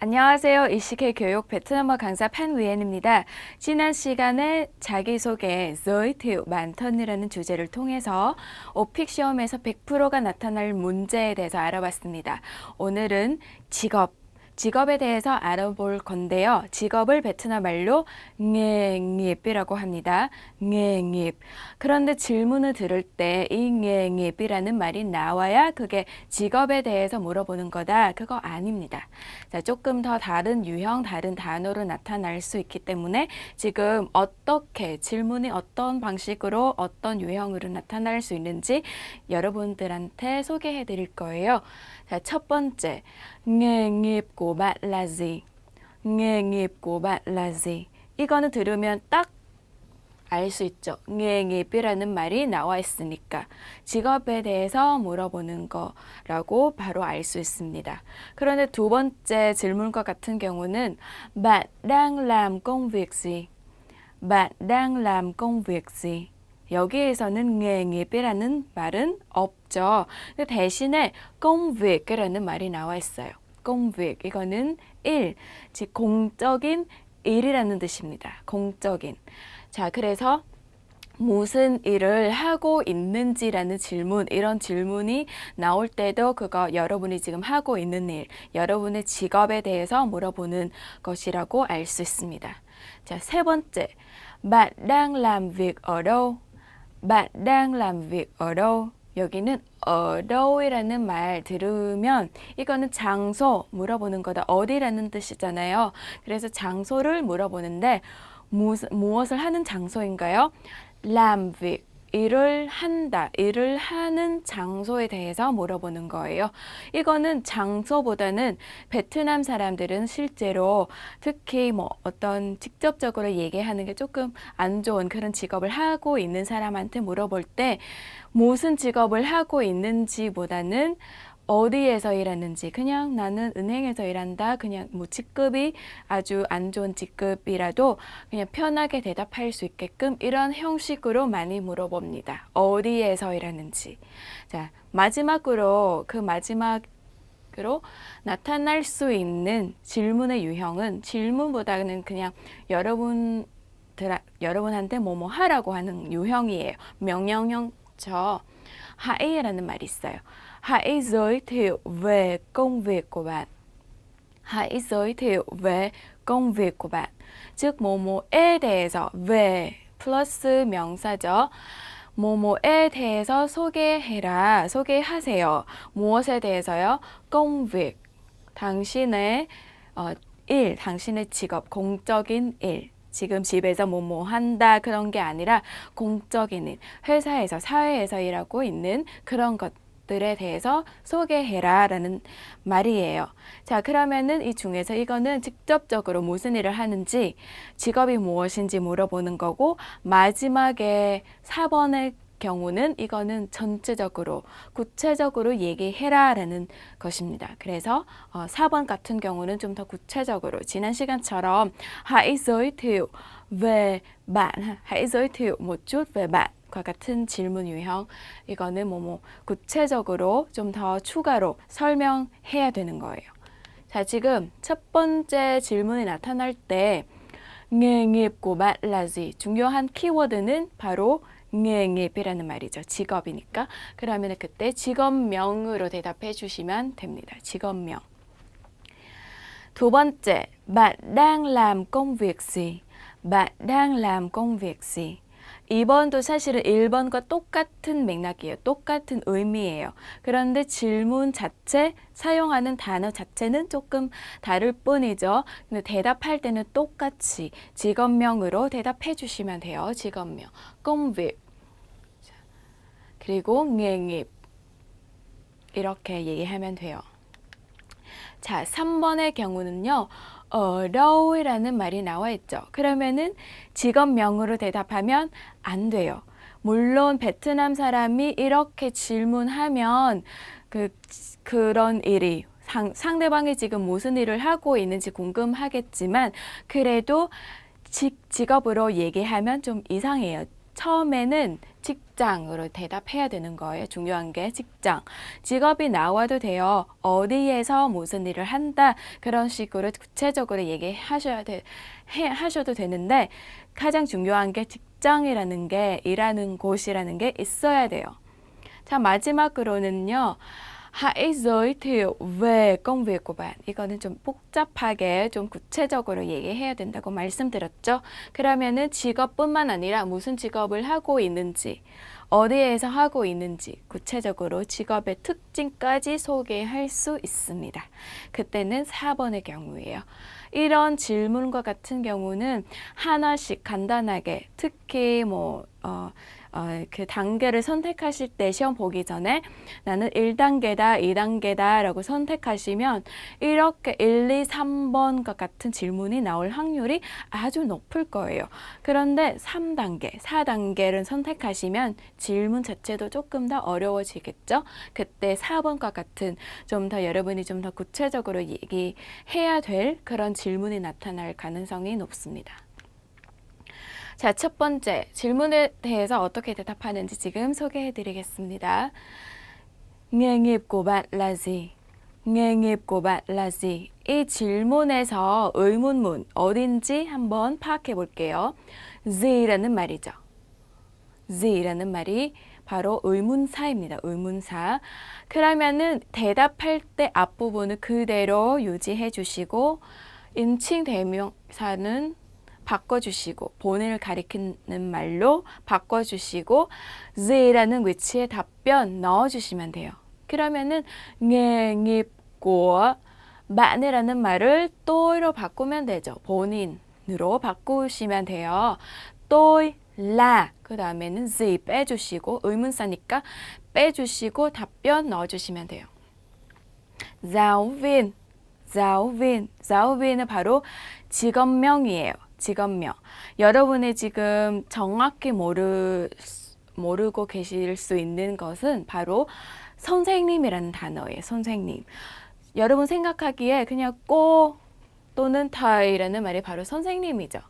안녕하세요. 이시케 교육 베트남어 강사 판위엔입니다. 지난 시간에 자기소개, giới thiệu bản thân 이라는 주제를 통해서 오픽 시험에서 100%가 나타날 문제에 대해서 알아봤습니다. 오늘은 직업에 대해서 알아볼 건데요. 직업을 베트남 말로 nghề nghiệp 이라고 합니다. nghề nghiệp. 그런데 질문을 들을 때 이 nghề nghiệp 이라는 말이 나와야 그게 직업에 대해서 물어보는 거다. 그거 아닙니다. 자, 조금 더 다른 유형, 다른 단어로 나타날 수 있기 때문에 지금 어떻게 질문이 어떤 방식으로 어떤 유형으로 나타날 수 있는지 여러분들한테 소개해 드릴 거예요. 자, 첫 번째, nghề nghiệp của bạn là gì? nghề nghiệp của bạn là gì? 이거는 들으면 딱 알 수 있죠. nghề nghiệp 이라는 말이 나와 있으니까 직업에 대해서 물어보는 거라고 바로 알 수 있습니다. 그런데 두 번째 질문과 같은 경우는 bạn đang làm công việc gì? bạn đang làm công việc gì? 여기에서는 nghề nghiệp 이라는 말은 없죠. 대신에 công việc 이라는 말이 나와 있어요. công việc 이거는 일, 즉 공적인 일이라는 뜻입니다. 공적인. 자, 그래서 무슨 일을 하고 있는지라는 질문, 이런 질문이 나올 때도 그거 여러분이 지금 하고 있는 일, 여러분의 직업에 대해서 물어보는 것이라고 알 수 있습니다. 자, 세 번째, bạn đang làm việc ở đâu? bạn đang làm việc ở đâu? 여기는 ở đâu 이라는 말 들으면 이거는 장소 물어보는 거다. 어디라는 뜻이잖아요. 그래서 장소를 물어보는데 무엇을 하는 장소인가요? làm việc, 일을 한다, 일을 하는 장소에 대해서 물어보는 거예요. 이거는 장소보다는 베트남 사람들은 실제로 특히 뭐 어떤 직접적으로 얘기하는 게 조금 안 좋은 그런 직업을 하고 있는 사람한테 물어볼 때 무슨 직업을 하고 있는지보다는 어디에서 일하는지, 그냥 나는 은행에서 일한다, 그냥 뭐 직급이 아주 안 좋은 직급이라도 그냥 편하게 대답할 수 있게끔 이런 형식으로 많이 물어봅니다. 어디에서 일하는지. 자, 마지막으로 나타날 수 있는 질문의 유형은 질문보다는 그냥 여러분한테 뭐뭐 하라고 하는 유형이에요. 명령형처. hãy라는 말이 있어요. Hãy giới thiệu về công việc của bạn. Hãy giới thiệu về công việc của bạn. 즉 뭐뭐에 대해서 về 플러스 명사죠. 뭐뭐에 대해서 소개해라. 소개하세요. 무엇에 대해서요? công việc. 당신의 일, 당신의 직업, 공적인 일. 지금 집에서 뭐뭐 한다 그런 게 아니라 공적인 일, 회사에서 사회에서 일하고 있는 그런 것들에 대해서 소개해라 라는 말이에요. 자, 그러면은 이 중에서 이거는 직접적으로 무슨 일을 하는지 직업이 무엇인지 물어보는 거고, 마지막에 4번의 경우는 이거는 전체적으로 구체적으로 얘기해라 라는 것입니다. 그래서 4번 같은 경우는 좀 더 구체적으로 지난 시간처럼 hãy giới thiệu về bạn, hãy giới thiệu một chút về bạn 과 같은 질문 유형, 이거는 구체적으로 좀 더 추가로 설명해야 되는 거예요. 자, 지금 첫 번째 질문이 나타날 때 nghề nghiệp của bạn là gì? 중요한 키워드는 바로 nghề nghiệp 이라는 말이죠. 직업이니까. 그러면 그때 직업명으로 대답해 주시면 됩니다. 직업명. 두 번째, bạn đang làm công việc gì? bạn đang làm công việc gì? 2번도 사실은 1번과 똑같은 맥락이에요. 똑같은 의미예요. 그런데 질문 자체, 사용하는 단어 자체는 조금 다를 뿐이죠. 근데 대답할 때는 똑같이 직업명으로 대답해 주시면 돼요. 직업명. công việc. 그리고 nghề nghiệp. 이렇게 얘기하면 돼요. 자, 3번의 경우는요. ở đâu 이라는 말이 나와 있죠. 그러면은 직업명으로 대답하면 안 돼요. 물론 베트남 사람이 이렇게 질문하면 그런 일이 상대방이 지금 무슨 일을 하고 있는지 궁금하겠지만 그래도 직업으로 얘기하면 좀 이상해요. 처음에는 직장으로 대답해야 되는 거예요. 중요한 게 직장. 직업이 나와도 돼요. 어디에서 무슨 일을 한다. 그런 식으로 구체적으로 하셔도 되는데 가장 중요한 게 직장이라는 게 일하는 곳이라는 게 있어야 돼요. 자, 마지막으로는요. Hãy giới thiệu về công việc của bạn. 이거는 좀 복잡하게 좀 구체적으로 얘기해야 된다고 말씀드렸죠. 그러면은 직업뿐만 아니라 무슨 직업을 하고 있는지, 어디에서 하고 있는지 구체적으로 직업의 특징까지 소개할 수 있습니다. 그때는 4번의 경우예요. 이런 질문과 같은 경우는 하나씩 간단하게 특히 그 단계를 선택하실 때 시험 보기 전에 나는 1단계다, 2단계다 라고 선택하시면 이렇게 1, 2, 3번과 같은 질문이 나올 확률이 아주 높을 거예요. 그런데 3단계, 4단계를 선택하시면 질문 자체도 조금 더 어려워지겠죠? 그때 4번과 같은 좀 더 여러분이 좀 더 구체적으로 얘기해야 될 그런 질문이 나타날 가능성이 높습니다. 자, 첫 번째 질문에 대해서 어떻게 대답하는지 지금 소개해 드리겠습니다. Nghề nghiệp của bạn là gì? nghề nghiệp của bạn là gì? 이 질문에서 의문문 어딘지 한번 파악해 볼게요. Z라는 말이죠. Z라는 말이 바로 의문사입니다. 의문사. 그러면은 대답할 때 앞부분을 그대로 유지해 주시고 인칭 대명사는 바꿔주시고 본인을 가리키는 말로 바꿔주시고 Z라는 위치에 답변 넣어주시면 돼요. 그러면은 nghề nghiệp của bạn 이라는 말을 또이로 바꾸면 되죠. 본인으로 바꾸시면 돼요. tôi là 그 다음에는 gì 빼주시고 의문사니까 빼주시고 답변 넣어주시면 돼요. giáo viên, giáo viên, giáo viên 은 바로 직업명이에요. 직업명. 여러분이 지금 정확히 모르고 계실 수 있는 것은 바로 선생님이라는 단어예요. 선생님. 여러분 생각하기에 그냥 꼬 또는 타이라는 말이 바로 선생님이죠.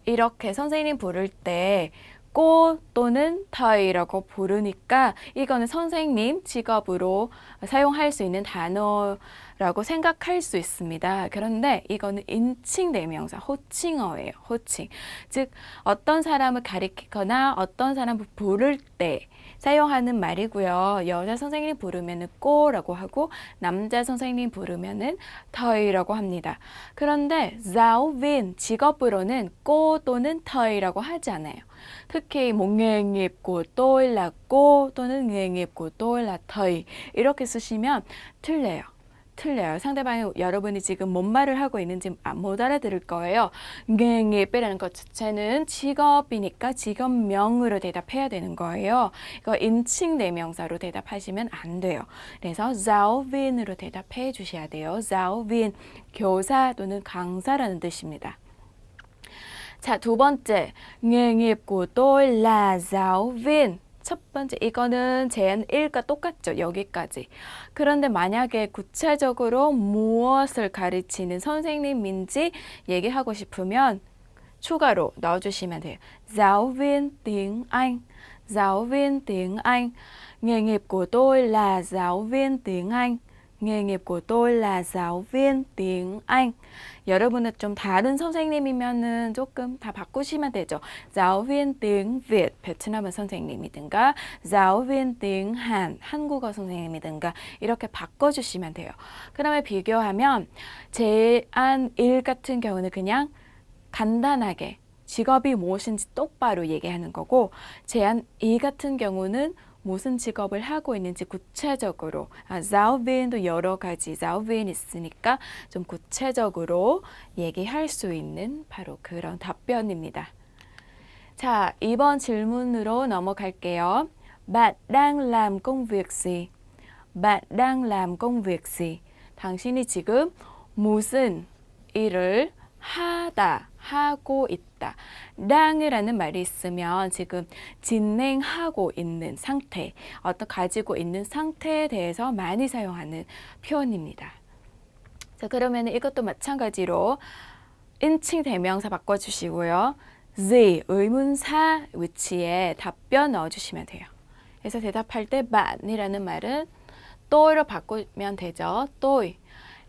이렇게 선생님 부를 때 꼬 또는 타이라고 부르니까 이거는 선생님 직업으로 사용할 수 있는 단어라고 생각할 수 있습니다. 그런데 이거는 인칭 대명사, 호칭어예요. 호칭. 즉 어떤 사람을 가리키거나 어떤 사람을 부를 때 사용하는 말이고요. 여자 선생님 부르면은 꼬라고 하고 남자 선생님 부르면은 터이라고 합니다. 그런데 giáo viên 직업으로는 꼬 또는 터이라고 하지 않아요. 특히 nghề nghiệp của tôi là cô 또는 nghề nghiệp của tôi là thầy 이렇게 쓰시면 틀려요. 상대방이 여러분이 지금 뭔 말을 하고 있는지 못 알아들을 거예요. nghề nghiệp 이라는 것 자체는 직업이니까 직업명으로 대답해야 되는 거예요. 이거 인칭 대명사로 대답하시면 안 돼요. 그래서 giáo viên 으로 대답해 주셔야 돼요. giáo viên, 교사 또는 강사라는 뜻입니다. 자, 두 번째, nghề nghiệp của tôi là giáo viên. 첫 번째, 이거는 제한 1과 똑같죠. 여기까지. 그런데 만약에 구체적으로 무엇을 가르치는 선생님인지 얘기하고 싶으면 추가로 넣어주시면 돼요. giáo viên tiếng Anh. giáo viên tiếng Anh. nghề nghiệp của tôi là giáo viên tiếng Anh. nghề nghiệp của tôi là giáo viên tiếng Anh. 여러분은 좀 다른 선생님이면은 조금 다 바꾸시면 되죠. giáo viên tiếng Việt, 베트남어 선생님이든가, giáo viên tiếng Hàn, 한국어 선생님이든가 이렇게 바꿔주시면 돼요. 그다음에 비교하면 제안 1 같은 경우는 그냥 간단하게 직업이 무엇인지 똑바로 얘기하는 거고 제안 2 같은 경우는 무슨 직업을 하고 있는지 구체적으로 giáo viên 도 여러 가지 giáo viên 있으니까 좀 구체적으로 얘기할 수 있는 바로 그런 답변입니다. 자, 2번 질문으로 넘어갈게요. Bạn đang làm công việc gì? Bạn đang làm công việc gì? 당신이 지금 무슨 일을 하고 있다. 당이라는 말이 있으면 지금 진행하고 있는 상태, 어떤 가지고 있는 상태에 대해서 많이 사용하는 표현입니다. 자, 그러면 이것도 마찬가지로 인칭 대명사 바꿔주시고요. gì 의문사 위치에 답변 넣어주시면 돼요. 그래서 대답할 때 bạn 이라는 말은 tôi 로 바꾸면 되죠. tôi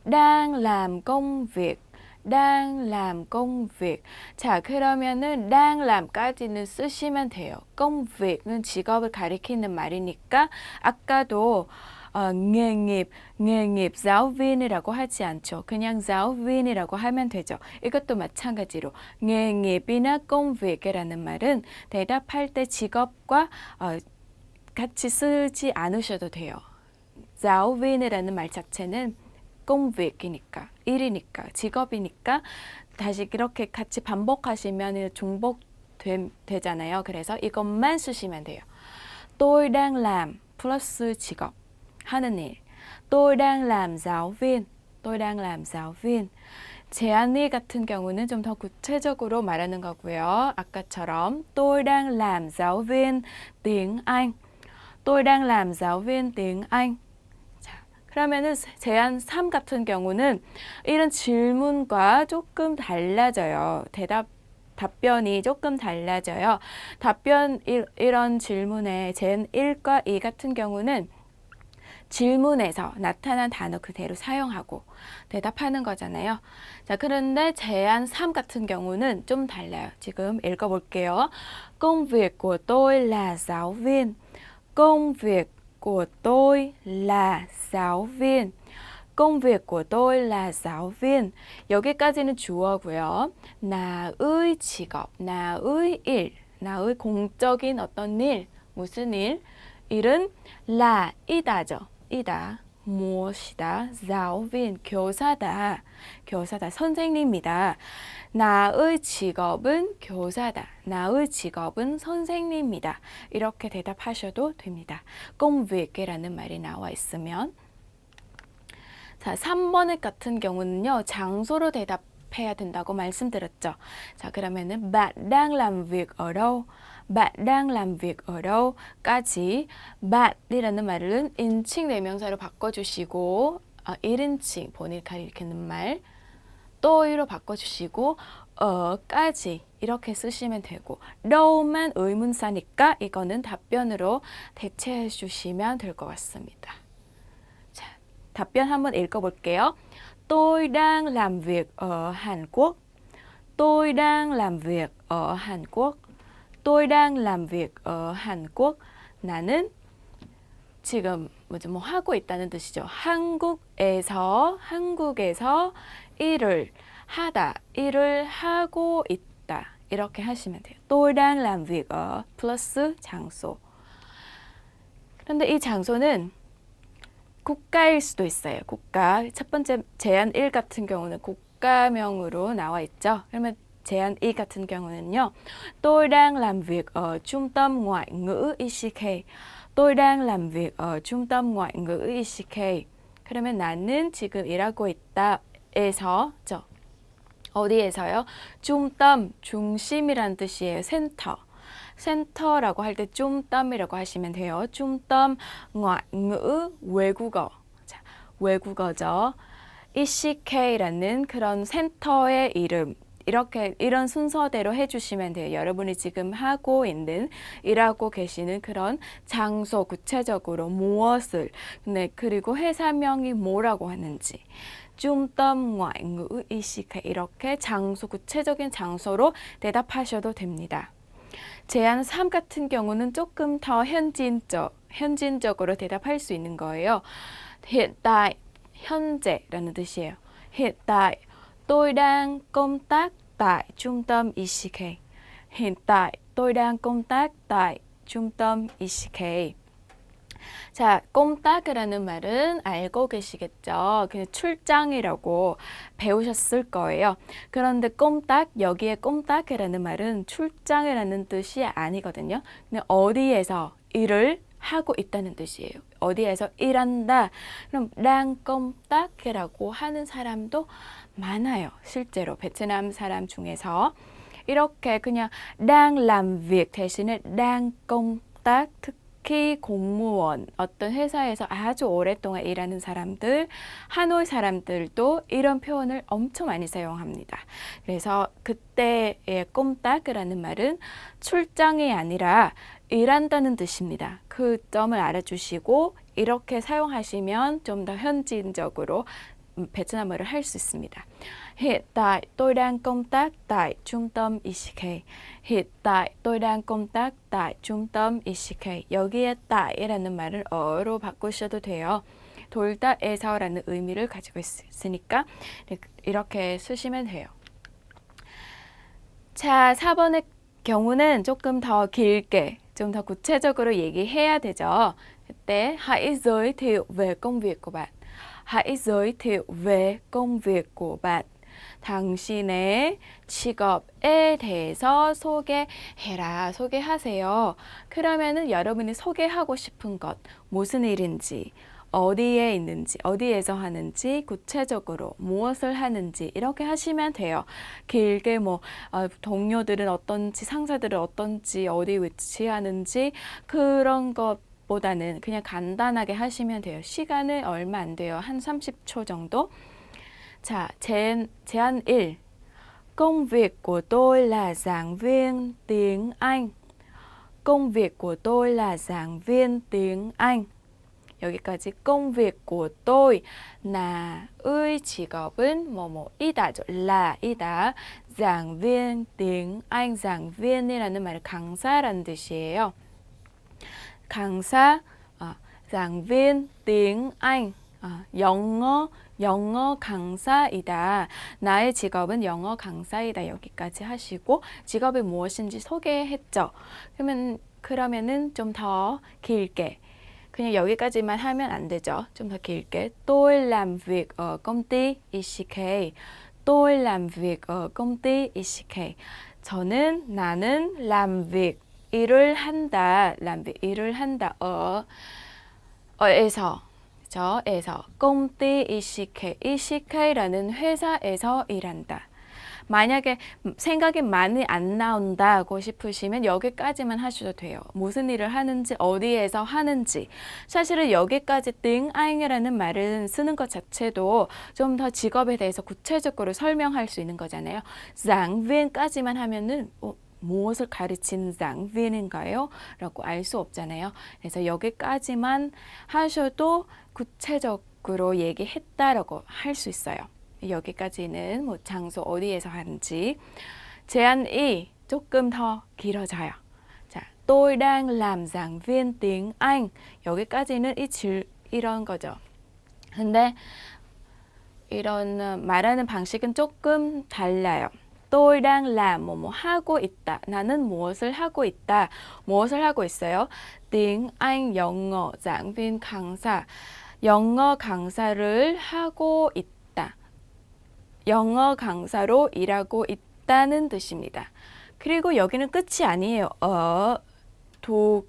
đang làm công việc, đang làm công việc. 자, 그러면은 đang làm 까지는 쓰시면 돼요. công việc 은 직업을 가리키는 말이니까 아까도 nghề nghiệp giáo viên 이라고 하지 않죠. 그냥 giáo viên 이라고 하면 되죠. 이것도 마찬가지로 nghề nghiệp 이나 công việc 이라는 말은 대답할 때 직업과 같이 쓰지 않으셔도 돼요. giáo viên 이라는 말 자체는 công việc 이니까, 일이니까, 직업이니까 다시 이렇게 같이 반복하시면 중복되잖아요. 그래서 이것만 쓰시면 돼요. tôi đang làm 플러스 직업, 하는 일. tôi đang làm giáo viên, tôi đang làm giáo viên. 제안이 같은 경우는 좀 더 구체적으로 말하는 거고요. 아까처럼 tôi đang làm giáo viên tiếng Anh, tôi đang làm giáo viên tiếng Anh. 그러면은 제안 3 같은 경우는 이런 질문과 조금 달라져요. 답변이 조금 달라져요. 이런 질문에 제안 1과 2 같은 경우는 질문에서 나타난 단어 그대로 사용하고 대답하는 거잖아요. 자, 그런데 제안 3 같은 경우는 좀 달라요. 지금 읽어볼게요. công việc của tôi là giáo viên. công việc của tôi là giáo viên. công việc của tôi là giáo viên. 여기까지는 주어고요. 나의 직업, 나의 일, 나의 공적인 어떤 일, 무슨 일? 일은 là 이다죠. 이다. 무엇이다? giáo viên, 교사다. 교사다. 선생님이다. 나의 직업은 교사다. 나의 직업은 선생님이다. 이렇게 대답하셔도 됩니다. công việc 이라는 말이 나와 있으면. 자, 3번 같은 경우는요. 장소로 대답해야 된다고 말씀드렸죠. 자, 그러면은 bạn đang làm việc ở đâu? bạn đang làm việc ở đâu? 까지 bạn 이라는 말은 인칭 대명사로 바꿔주시고 1인칭 본인 가리키는 말 또이로 바꿔주시고 까지 이렇게 쓰시면 되고 đâu 만 의문사니까 이거는 답변으로 대체해 주시면 될 것 같습니다. 자, 답변 한번 읽어볼게요. tôi đang làm việc ở Hàn Quốc. tôi đang làm việc ở Hàn Quốc. tôi đang làm việc ở Hàn Quốc. 나는 지금 뭐 하고 있다는 뜻이죠. 한국에서 일을 하다, 일을 하고 있다. 이렇게 하시면 돼요. tôi đang làm việc ở 플러스 장소. 그런데 이 장소는 국가일 수도 있어요. 국가. 첫 번째 제안 1 같은 경우는 국가명으로 나와 있죠. 그러면 제안 2 같은 경우는요. tôi đang làm việc ở trung tâm ngoại ngữ ECK. tôi đang làm việc ở trung tâm ngoại ngữ ECK. 그러면 나는 지금 일하고 있다. 에서 어디에서요? 중tâm, 중심이란 뜻이에요. 센터. 센터라고 할 때 중tâm 이라고 하시면 돼요. 중tâm ngoại ngữ 외국어. 자, 외국어죠. ECK라는 그런 센터의 이름. 이런 순서대로 해주시면 돼요. 여러분이 지금 하고 있는, 일하고 계시는 그런 장소, 구체적으로 무엇을, 네, 그리고 회사명이 뭐라고 하는지. 중tâm ngoại ngữ ECK 이렇게 장소, 구체적인 장소로 대답하셔도 됩니다. 제안 3 같은 경우는 조금 더 현진적으로 대답할 수 있는 거예요. hiện tại, 현재라는 뜻이에요. hiện tại, tôi đang công tác tại trung tâm ECK. hiện tại, tôi đang công tác tại trung tâm ECK. 자, 꼼딱이라는 말은 알고 계시겠죠? 그냥 출장이라고 배우셨을 거예요. 그런데 꼼딱, 여기에 꼼딱이라는 말은 출장이라는 뜻이 아니거든요. 근데 어디에서 일을 하고 있다는 뜻이에요. 어디에서 일한다. 그럼 đang công tác 이라고 하는 사람도 많아요. 실제로 베트남 사람 중에서 이렇게 그냥 đang làm việc 대신에 đang công tác 특히 공무원, 어떤 회사에서 아주 오랫동안 일하는 사람들, 하노이 사람들도 이런 표현을 엄청 많이 사용합니다. 그래서 그때의 꼼딱이라는 말은 출장이 아니라 일한다는 뜻입니다. 그 점을 알아주시고 이렇게 사용하시면 좀 더 현지적으로 베트남어를 할 수 있습니다. Hiện tại tôi đang công tác tại trung tâm ECK. Hiện tại tôi đang công tác tại trung tâm ECK. 여기에 따이라는 말을 어로 바꾸셔도 돼요. 돌다에서라는 의미를 가지고 있으니까 이렇게 쓰시면 돼요. 자, 4번의 경우는 조금 더 길게, 좀 더 구체적으로 얘기해야 되죠. 그때 hãy giới thiệu về công việc của bạn. Hãy giới thiệu về công việc của bạn. 당신의 직업에 대해서 소개해라, 소개하세요. 그러면은 여러분이 소개하고 싶은 것, 무슨 일인지, 어디에 있는지, 어디에서 하는지, 구체적으로 무엇을 하는지 이렇게 하시면 돼요. 길게 뭐 동료들은 어떤지, 상사들은 어떤지, 어디 위치하는지 그런 것 보다는 그냥 간단하게 하시면 돼요. 시간은 얼마 안 돼요. 한 30초 정도. 자, 제안 1. Công việc của tôi là giảng viên tiếng Anh. Công việc của tôi là giảng viên tiếng Anh. 여기까지 công việc của tôi, 나의 직업은 뭐뭐이다죠. 라이다. giảng viên tiếng Anh, giảng viên 이라는 말은 강사라는 뜻이에요. 강사, giảng viên tiếng Anh, 영어 강사이다. 나의 직업은 영어 강사이다. 여기까지 하시고 직업이 무엇인지 소개했죠. 그러면은 좀 더 길게 그냥 여기까지만 하면 안 되죠. 좀 더 길게 tôi làm việc ở công ty ECK. tôi làm việc ở công ty ECK. 나는 làm việc 일을 한다. làm việc 일을 한다. 에서 에서 công ty ECK. ECK라는 회사에서 일한다. 만약에 생각이 많이 안 나온다고 싶으시면 여기까지만 하셔도 돼요. 무슨 일을 하는지, 어디에서 하는지. 사실은 여기까지 띵아잉이라는 말을 쓰는 것 자체도 좀 더 직업에 대해서 구체적으로 설명할 수 있는 거잖아요. 장비엔까지만 하면은 무엇을 가르치는 장비엔인가요? 라고 알 수 없잖아요. 그래서 여기까지만 하셔도 구체적으로 얘기했다라고 할 수 있어요. 여기까지는 뭐 장소 어디에서 하는지. 제안 2 조금 더 길어져요. 자, tôi đang làm giảng viên tiếng Anh. 여기까지는 이런 거죠. 근데 이런 말하는 방식은 조금 달라요. tôi đang làm 뭐 하고 있다. 나는 무엇을 하고 있다. 무엇을 하고 있어요? tiếng Anh 영어 giảng viên 강사. 영어 강사를 하고 있다. 영어 강사로 일하고 있다는 뜻입니다. 그리고 여기는 끝이 아니에요. 두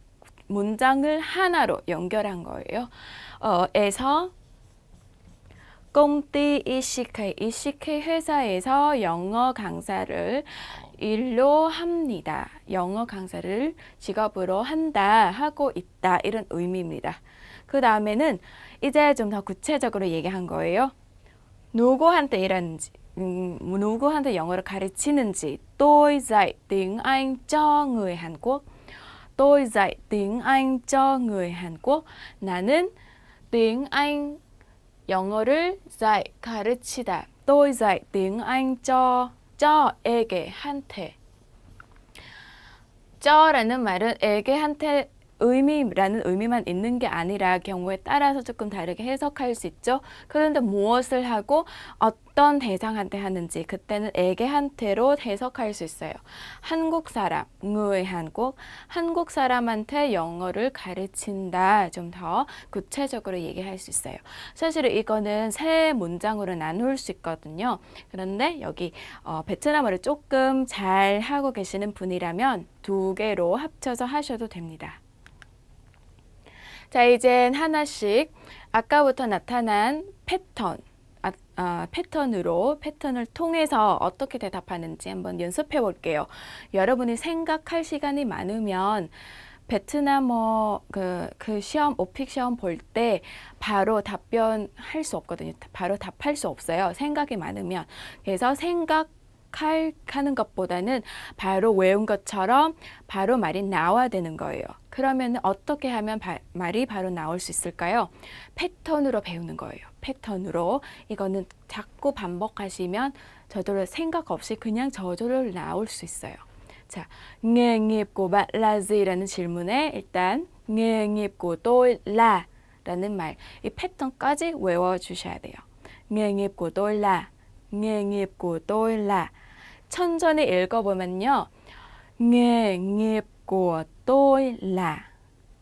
문장을 하나로 연결한 거예요. 에서 công ty ECK, ECK 회사에서 영어 강사를 일로 합니다. 영어 강사를 직업으로 한다, 하고 있다 이런 의미입니다. 그 다음에는 이제 좀 더 구체적으로 얘기한 거예요. 누구한테 일하는지, 누구한테 영어를 가르치는지. Tôi dạy tiếng Anh cho người Hàn Quốc. Tôi dạy tiếng Anh cho người Hàn Quốc. 나는 tiếng Anh 영어를 dạy 가르치다. Tôi dạy tiếng Anh cho,에게 한테. 저라는 말은 에게 한테 의미라는 의미만 있는 게 아니라 경우에 따라서 조금 다르게 해석할 수 있죠. 그런데 무엇을 하고 어떤 대상한테 하는지 그때는 에게한테로 해석할 수 있어요. 한국 사람, người 한국, 한국 사람한테 영어를 가르친다. 좀 더 구체적으로 얘기할 수 있어요. 사실은 이거는 세 문장으로 나눌 수 있거든요. 그런데 여기 베트남어를 조금 잘 하고 계시는 분이라면 두 개로 합쳐서 하셔도 됩니다. 자, 이젠 하나씩 아까부터 나타난 패턴을 통해서 어떻게 대답하는지 한번 연습해 볼게요. 여러분이 생각할 시간이 많으면 베트남어 그 시험, 오픽 시험 볼 때 바로 답변할 수 없거든요. 바로 답할 수 없어요. 생각이 많으면. 그래서 하는 것보다는 바로 외운 것처럼 바로 말이 나와야 되는 거예요. 그러면 어떻게 하면 말이 바로 나올 수 있을까요? 패턴으로 배우는 거예요. 패턴으로. 이거는 자꾸 반복하시면 저절로 생각 없이 그냥 저절로 나올 수 있어요. 자, nghề nghiệp của bạn là gì? 라는 질문에 일단 nghề nghiệp của tôi là 라는 말, 이 패턴까지 외워주셔야 돼요. nghề nghiệp của tôi là, nghề nghiệp của tôi là. 천천히 읽어보면요. nghề nghiệp của tôi là,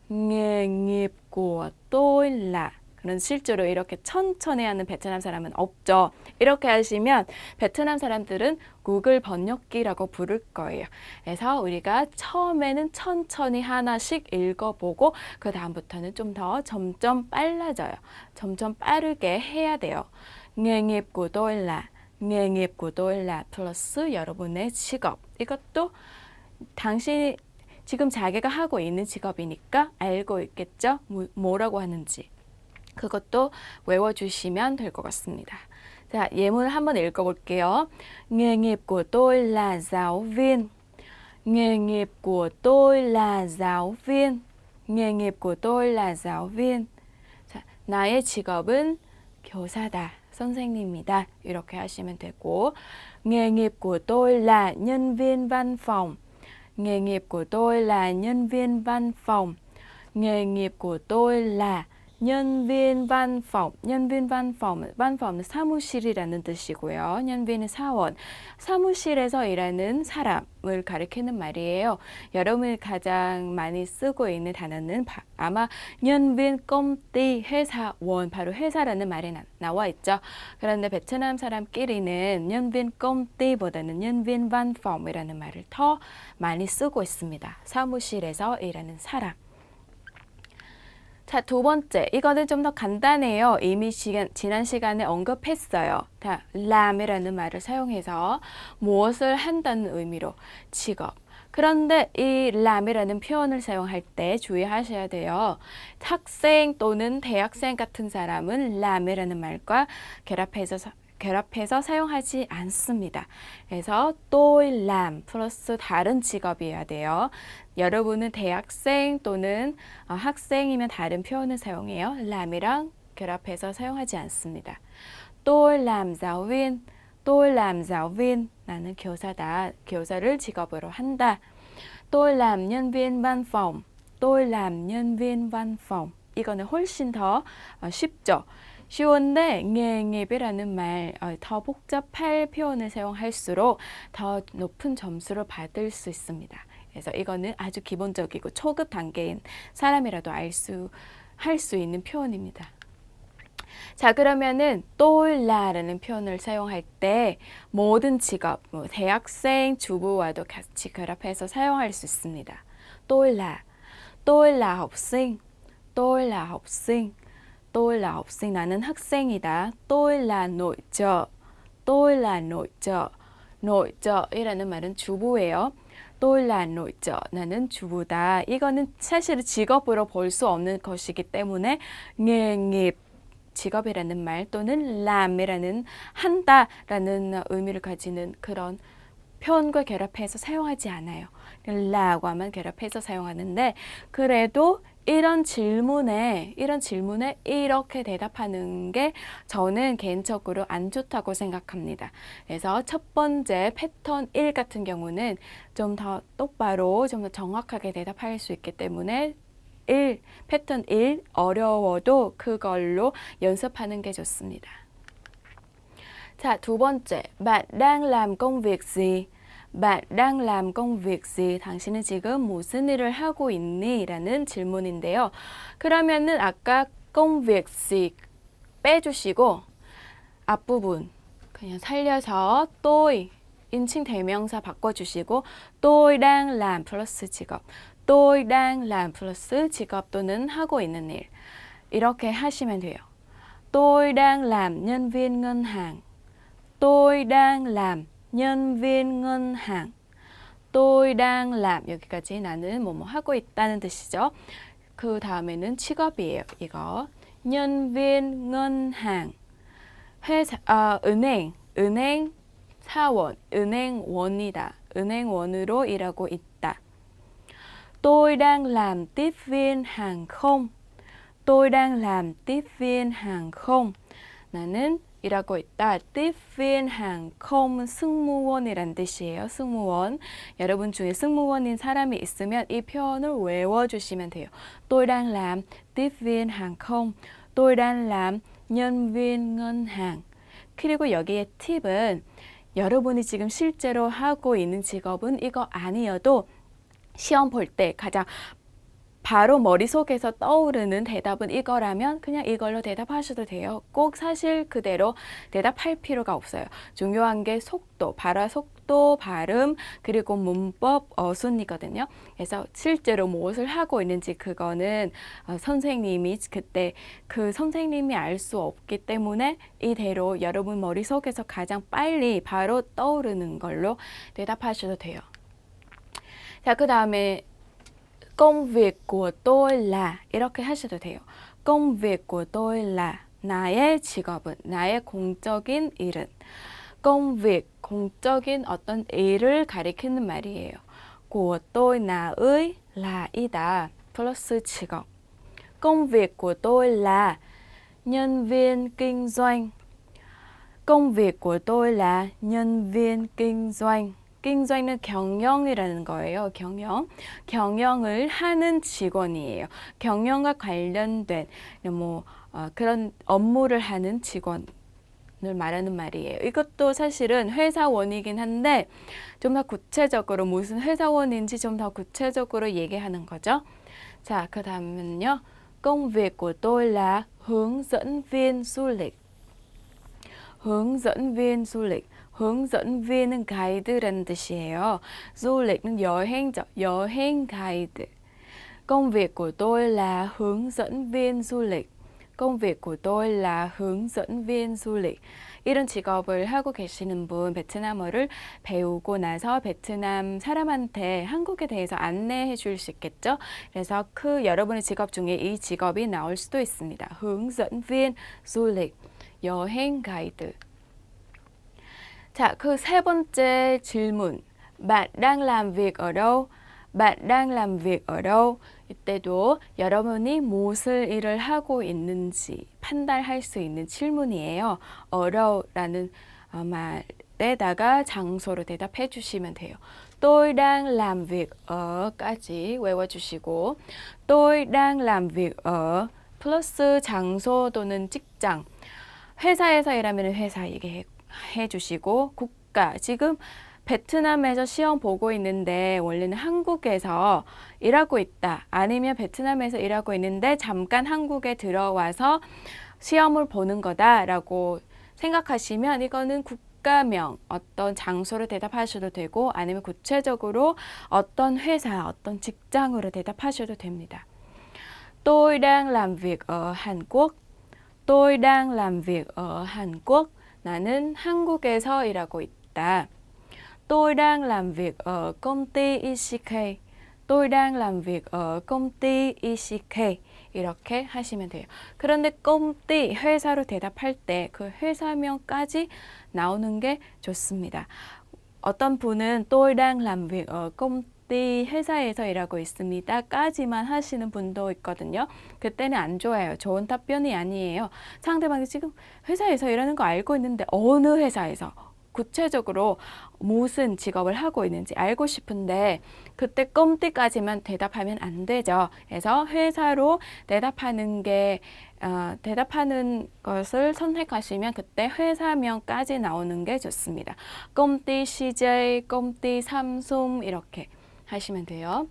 nghề nghiệp của tôi là. 그런 실제로 이렇게 천천히 하는 베트남 사람은 없죠. 이렇게 하시면 베트남 사람들은 구글 번역기라고 부를 거예요. 그래서 우리가 처음에는 천천히 하나씩 읽어보고 그 다음부터는 좀 더 점점 빨라져요. 점점 빠르게 해야 돼요. nghề nghiệp của tôi là, nghề nghiệp của tôi là 플러스 여러분의 직업. 이것도 당신이 지금 자기가 하고 있는 직업이니까 알고 있겠죠? 뭐라고 하는지. 그것도 외워주시면 될 것 같습니다. 자, 예문을 한번 읽어볼게요. nghề nghiệp của tôi là giáo viên. nghề nghiệp của tôi là giáo viên. nghề nghiệp của tôi là giáo viên. 자, 나의 직업은 교사다, 선생님이다. 이렇게 하시면 되고, nghề nghiệp của tôi là nhân viên văn phòng. nghề nghiệp của tôi là nhân viên văn phòng. nghề nghiệp của tôi là nhân viên văn phòng. nhân viên văn phòng, văn phòng 은 사무실이라는 뜻이고요. nhân viên 은 사원, 사무실에서 일하는 사람을 가리키는 말이에요. 여러분이 가장 많이 쓰고 있는 단어는 아마 nhân viên công ty, 회사원, 바로 회사라는 말이 나와 있죠. 그런데 베트남 사람끼리는 nhân viên công ty 보다는 nhân viên văn phòng 이라는 말을 더 많이 쓰고 있습니다. 사무실에서 일하는 사람. 자, 두 번째, 이거는 좀 더 간단해요. 이미 지난 시간에 언급했어요. 자, 람이라는 말을 사용해서 무엇을 한다는 의미로 직업. 그런데 이 람이라는 표현을 사용할 때 주의하셔야 돼요. 학생 또는 대학생 같은 사람은 람이라는 말과 결합해서 사용하지 않습니다. 그래서 tôi làm 플러스 다른 직업이어야 돼요. 여러분은 대학생 또는 학생이면 다른 표현을 사용해요. 람이랑 결합해서 사용하지 않습니다. tôi làm giáo viên, tôi làm giáo viên. 나는 교사다. 교사를 직업으로 한다. tôi làm nhân viên văn phòng, tôi làm nhân viên văn phòng. 이거는 훨씬 더 쉽죠. 쉬운데 nghề nghiệp 이라는 말, 더 복잡할 표현을 사용할수록 더 높은 점수를 받을 수 있습니다. 그래서 이거는 아주 기본적이고 초급 단계인 사람이라도 할 수 있는 표현입니다. 자, 그러면은 tôi la라는 표현을 사용할 때 모든 직업, 대학생, 주부와도 같이 결합해서 사용할 수 있습니다. tôi là học sinh, tôi là học sinh. tôi là học sinh, 나는 학생이다. tôi là nội trợ, tôi là nội trợ. nội trợ 이라는 말은 주부예요. tôi là nội trợ, 나는 주부다. 이거는 사실 직업으로 볼 수 없는 것이기 때문에 nghề nghiệp, 직업이라는 말 또는 람이라는 한다라는 의미를 가지는 그런 표현과 결합해서 사용하지 않아요. 라과만 결합해서 사용하는데, 그래도 이런 질문에 이렇게 대답하는 게 저는 개인적으로 안 좋다고 생각합니다. 그래서 첫 번째 패턴 1 같은 경우는 좀 더 똑바로, 좀 더 정확하게 대답할 수 있기 때문에 패턴 1 어려워도 그걸로 연습하는 게 좋습니다. 자, 두 번째, bạn đang làm công việc gì? bạn đang làm công việc gì? 당신은 지금 무슨 일을 하고 있니? 라는 질문인데요. 그러면은 아까 công việc gì 빼주시고 앞부분 그냥 살려서 tôi, 인칭 대명사 바꿔주시고 tôi đang làm 플러스 직업, tôi đang làm 플러스 직업 또는 하고 있는 일, 이렇게 하시면 돼요. tôi đang làm nhân viên ngân hàng, tôi đang làm nhân viên ngân hàng, tôi đang làm 여기까지 나는 뭐뭐 하고 있다는 뜻이죠. 그 다음에는 직업이에요. 이거 nhân viên ngân hàng 회사 은행 사원 은행원이다. 은행원으로 일하고 있다. tôi đang làm tiếp viên hàng không. tôi đang làm tiếp viên hàng không. 나는 일하고 있다. tiếp viên hàng không 승무원이란 뜻이에요. 승무원. 여러분 중에 승무원인 사람이 있으면 이 표현을 외워주시면 돼요. tôi đang làm tiếp viên hàng không. tôi đang làm nhân viên ngân hàng. 그리고 여기에 팁은 여러분이 지금 실제로 하고 있는 직업은 이거 아니어도 시험 볼 때 가장 바로 머릿속에서 떠오르는 대답은 이거라면 그냥 이걸로 대답하셔도 돼요. 꼭 사실 그대로 대답할 필요가 없어요. 중요한 게 속도, 발화 속도, 발음, 그리고 문법, 어순이거든요. 그래서 실제로 무엇을 하고 있는지 그거는 선생님이 그때 그 선생님이 알 수 없기 때문에 이대로 여러분 머릿속에서 가장 빨리 바로 떠오르는 걸로 대답하셔도 돼요. 자, 그 다음에 công việc của tôi là 이렇게 하셔도 돼요. công việc của tôi là 나의 직업은 나의 공적인 일은 công việc 공적인 어떤 일을 가리키는 말이에요. của tôi 나의 la이다 플러스 직업. công việc của tôi là nhân viên kinh doanh. công việc của tôi là nhân viên kinh doanh. kinh doanh 은 경영이라는 거예요. 경영을 하는 직원이에요. 경영과 관련된 그런 업무를 하는 직원을 말하는 말이에요. 이것도 사실은 회사원이긴 한데 좀 더 구체적으로 무슨 회사원인지 좀 더 구체적으로 얘기하는 거죠. 자, 그 다음은요. công việc của tôi là hướng dẫn viên du lịch. hướng dẫn viên du lịch. hướng dẫn viên 은 가이드라는 뜻이에요. du lịch 은 여행죠. 여행 가이드. công việc của tôi là hướng dẫn viên du lịch. công việc của tôi là hướng dẫn viên du lịch. 이런 직업을 하고 계시는 분 베트남어를 배우고 나서 베트남 사람한테 한국에 대해서 안내해 줄 수 있겠죠. 그래서 그 여러분의 직업 중에 이 직업이 나올 수도 있습니다. hướng dẫn viên du lịch. 여행 가이드. 자, 그 세 번째 질문. bạn đang làm việc ở đâu? bạn đang làm việc ở đâu? 이때도 여러분이 무엇을 일을 하고 있는지 판단할 수 있는 질문이에요. 어려라는 말에다가 장소로 대답해 주시면 돼요. tôi đang làm việc 어까지 외워주시고 tôi đang làm việc ở 플러스 장소 또는 직장. 회사에서 일하면 회사 얘기해 주시고 국가. 지금 베트남에서 시험 보고 있는데 원래는 한국에서 일하고 있다. 아니면 베트남에서 일하고 있는데 잠깐 한국에 들어와서 시험을 보는 거다라고 생각하시면 이거는 국가명, 어떤 장소로 대답하셔도 되고 아니면 구체적으로 어떤 회사, 어떤 직장으로 대답하셔도 됩니다. tôi đang làm việc ở Hàn Quốc. tôi đang làm việc ở Hàn Quốc. 나는 한국에서 일하고 있다. tôi đang làm việc ở công ty ECK. tôi đang làm việc ở công ty ECK. 이렇게 하시면 돼요. 그런데 công ty 회사로 대답할 때 그 회사명까지 나오는 게 좋습니다. 어떤 분은 tôi đang làm việc ở công ty 회사에서 일하고 있습니다. 까지만 하시는 분도 있거든요. 그때는 안 좋아요. 좋은 답변이 아니에요. 상대방이 지금 회사에서 일하는 거 알고 있는데 어느 회사에서 구체적으로 무슨 직업을 하고 있는지 알고 싶은데 그때 껌띠까지만 대답하면 안 되죠. 그래서 회사로 대답하는 것을 선택하시면 그때 회사명까지 나오는 게 좋습니다. 껌띠 CJ, 껌띠 삼성 이렇게 하시면 돼요.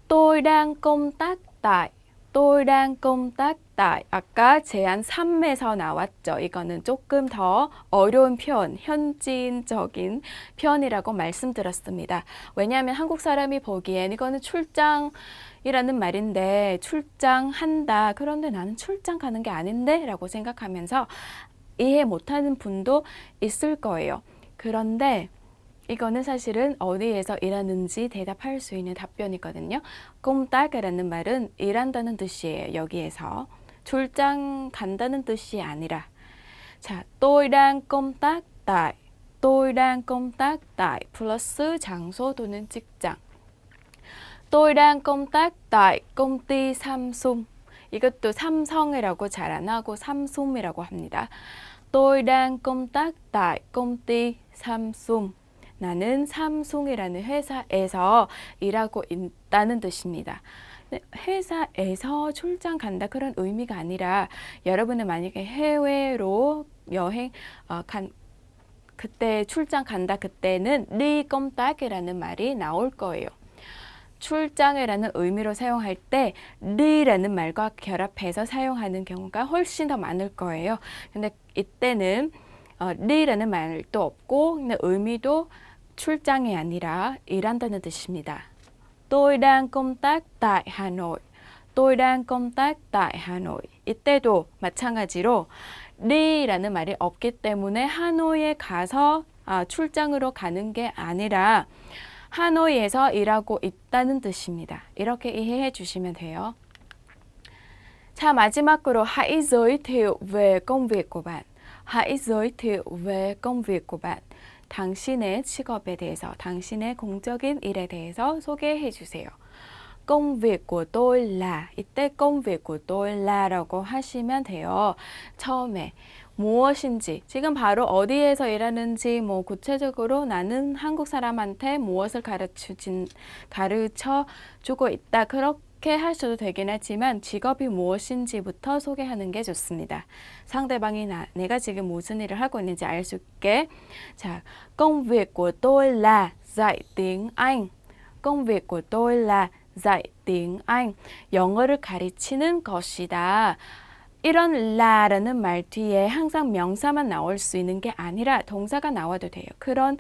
tôi đang công tác tại. tôi đang công tác tại. 아까 제안 3에서 나왔죠. 이거는 조금 더 어려운 표현, 현지인적인 표현이라고 말씀드렸습니다. 왜냐하면 한국 사람이 보기엔 이거는 출장이라는 말인데 출장한다. 그런데 나는 출장 가는 게 아닌데? 라고 생각하면서 이해 못하는 분도 있을 거예요. 그런데 이거는 사실은 어디에서 일하는지 대답할 수 있는 답변이거든요. 꼼딱이라는 말은 일한다는 뜻이에요. 여기에서 출장 간다는 뜻이 아니라 자, tôi đang công tác tại tôi đang công tác tại 플러스 장소 또는 직장. tôi đang công tác tại công ty Samsung. 이것도 삼성이라고 잘 안 하고 삼숨이라고 합니다. tôi đang công tác tại công ty Samsung. 나는 삼성이라는 회사에서 일하고 있다는 뜻입니다. 회사에서 출장 간다 그런 의미가 아니라 여러분은 만약에 해외로 여행 그때 출장 간다 그때는 đi công tác 이라는 말이 나올 거예요. 출장이라는 의미로 사용할 때 리라는 말과 결합해서 사용하는 경우가 훨씬 더 많을 거예요. 근데 이때는 리라는 말도 없고 근데 의미도 출장이 아니라 일한다는 뜻입니다. Tôi đang công tác tại Hà Nội. Tôi đang công tác tại Hà Nội. 이때도 마찬가지로 리라는 말이 없기 때문에 하노이에 가서 출장으로 가는 게 아니라 하노이에서 일하고 있다는 뜻입니다. 이렇게 이해해 주시면 돼요. 자, 마지막으로 hãy giới thiệu về công việc của bạn. Hãy giới thiệu về công việc của bạn. 당신의 직업에 대해서, 당신의 공적인 일에 대해서 소개해 주세요. công việc của tôi là 이때 công việc của tôi la라고 하시면 돼요. 처음에 무엇인지, 지금 바로 어디에서 일하는지 뭐 구체적으로 나는 한국 사람한테 무엇을 가르쳐 주고 있다. 그렇게 하셔도 되긴 하지만 직업이 무엇인지부터 소개하는 게 좋습니다. 상대방이 내가 지금 무슨 일을 하고 있는지 알 수 있게. 자, công việc của tôi là dạy tiếng Anh. công việc của tôi là dạy tiếng Anh. 영어를 가르치는 것이다. 이런 라라는 말 뒤에 항상 명사만 나올 수 있는 게 아니라 동사가 나와도 돼요. 그런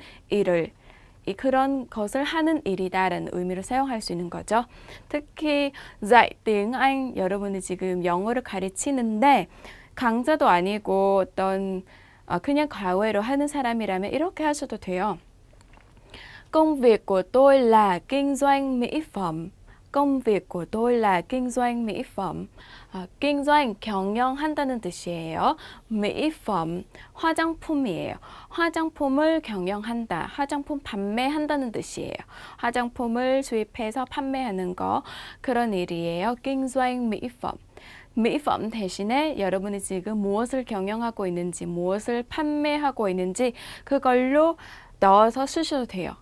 것을 하는 일이다라는 의미로 사용할 수 있는 거죠. 특히 dạy tiếng Anh 여러분이 지금 영어를 가르치는데 강사도 아니고 어떤 그냥 과외로 하는 사람이라면 이렇게 하셔도 돼요. công việc của tôi là kinh doanh mỹ phẩm. công việc của tôi là kinh doanh mỹ phẩm. kinh doanh 경영한다는 뜻이에요. mỹ phẩm 화장품이에요. 화장품을 경영한다. 화장품 판매한다는 뜻이에요. 화장품을 수입해서 판매하는 거 그런 일이에요. kinh doanh mỹ phẩm. mỹ phẩm 대신에 여러분이 지금 무엇을 경영하고 있는지, 무엇을 판매하고 있는지 그걸로 넣어서 쓰셔도 돼요.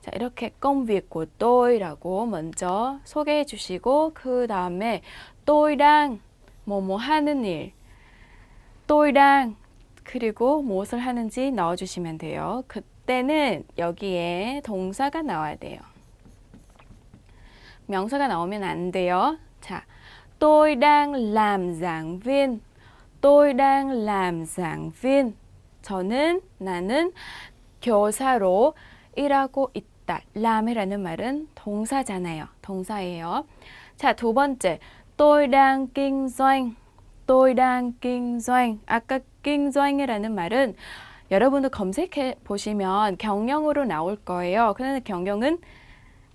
자, 이렇게 công việc của to이라고 먼저 소개해 주시고 그 다음에 to이랑 뭐뭐 하는 일, to이랑 그리고 무엇을 하는지 넣어주시면 돼요. 그때는 여기에 동사가 나와야 돼요. 명사가 나오면 안 돼요. 자, tôi đang làm giảng viên. tôi đang làm giảng viên. 나는 교사로 일하고 있다. 람이라는 말은 동사잖아요. 동사예요. 자, 두 번째. tôi đang kinh doanh. tôi đang kinh doanh. 아까 kinh doanh 이라는 말은 여러분도 검색해 보시면 경영으로 나올 거예요. 그런데 경영은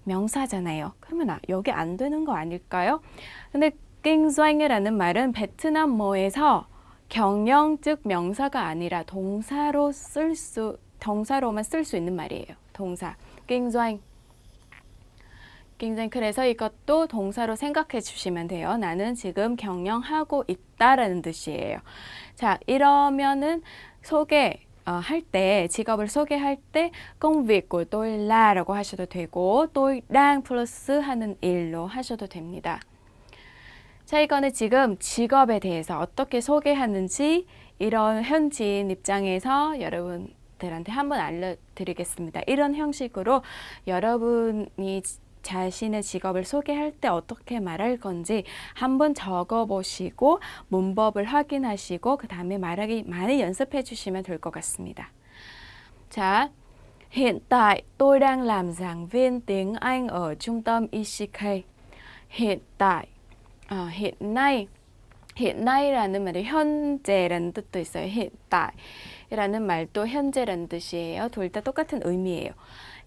명사잖아요. 그러면 여기 안 되는 거 아닐까요? 근데 kinh doanh 이라는 말은 베트남어에서 경영 즉 명사가 아니라 동사로만 쓸 수 있는 말이에요. 동사. kinh doanh. 그래서 이것도 동사로 생각해 주시면 돼요. 나는 지금 경영하고 있다라는 뜻이에요. 자, 이러면은 할 때, 직업을 소개할 때 công việc của tôi la라고 하셔도 되고 tôi đang 플러스 하는 일로 하셔도 됩니다. 자, 이거는 지금 직업에 대해서 어떻게 소개하는지 이런 현지인 입장에서 여러분들한테 한번 알려드리겠습니다. 이런 형식으로 여러분이 자신의 직업을 소개할 때 어떻게 말할 건지 한번 적어보시고 문법을 확인하시고 그 다음에 말하기 많이 연습해 주시면 될 것 같습니다. 자, hiện tại tôi đang làm giảng viên tiếng Anh ở trung tâm ECK. hiện tại, hiện nay. hiện nay라는 말이 현재라는 뜻도 있어요. hiện tại. 이라는 말도 현재라는 뜻이에요. 둘 다 똑같은 의미예요.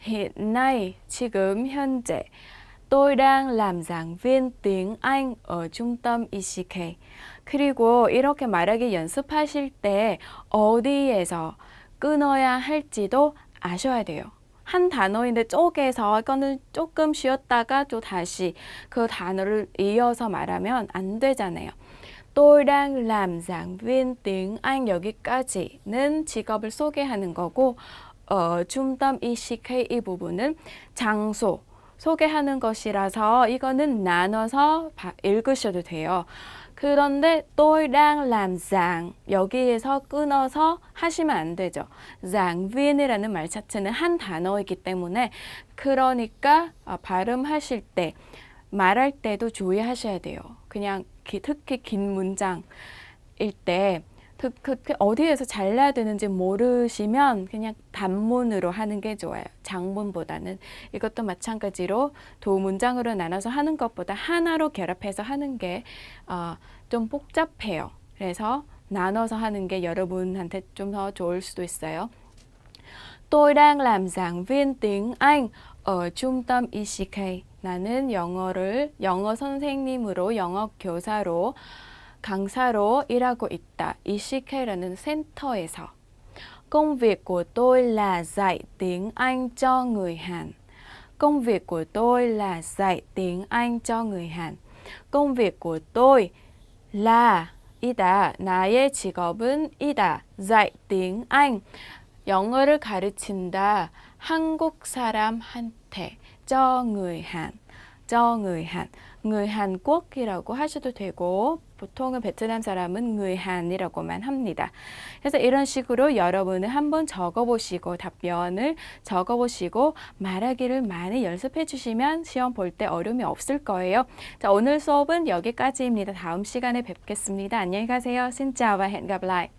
hiện nay, 지금 현재. Tôi đang làm giảng viên tiếng Anh ở trung tâm ECK. 그리고 이렇게 말하기 연습하실 때 어디에서 끊어야 할지도 아셔야 돼요. 한 단어인데 쪼개서 이거는 조금 쉬었다가 또 다시 그 단어를 이어서 말하면 안 되잖아요. Tôi đang làm giảng viên tiếng Anh 여기까지는 직업을 소개하는 거고 중점 ECK 이 부분은 장소 소개하는 것이라서 이거는 나눠서 읽으셔도 돼요. 그런데 tôi đang làm giảng 여기에서 끊어서 하시면 안 되죠. giảng viên 이라는 말 자체는 한 단어이기 때문에 그러니까 발음하실 때 말할 때도 주의하셔야 돼요. 그냥 특히 긴 문장일 때 어디에서 잘라야 되는지 모르시면 그냥 단문으로 하는 게 좋아요. 장문보다는. 이것도 마찬가지로 두 문장으로 나눠서 하는 것보다 하나로 결합해서 하는 게 좀 복잡해요. 그래서 나눠서 하는 게 여러분한테 좀 더 좋을 수도 있어요. Tôi đang làm giảng viên tiếng Anh ở trung tâm ECK. 나는 영어 선생님으로, 영어 교사로, 강사로 일하고 있다. ECK라는 센터에서. Công việc của tôi là dạy tiếng Anh cho người Hàn. Công việc của tôi là dạy tiếng Anh cho người Hàn. công việc của tôi là 이다. 나의 직업은 이다. dạy tiếng Anh. 영어를 가르친다. 한국 사람한테. cho người Hàn. cho người Hàn. người 한국이라고 하셔도 되고 보통은 베트남 사람은 người Hàn이라고만 합니다. 그래서 이런 식으로 여러분은 한번 적어보시고 답변을 적어보시고 말하기를 많이 연습해 주시면 시험 볼 때 어려움이 없을 거예요. 자, 오늘 수업은 여기까지입니다. 다음 시간에 뵙겠습니다. 안녕히 가세요. Xin chào và hẹn gặp lại.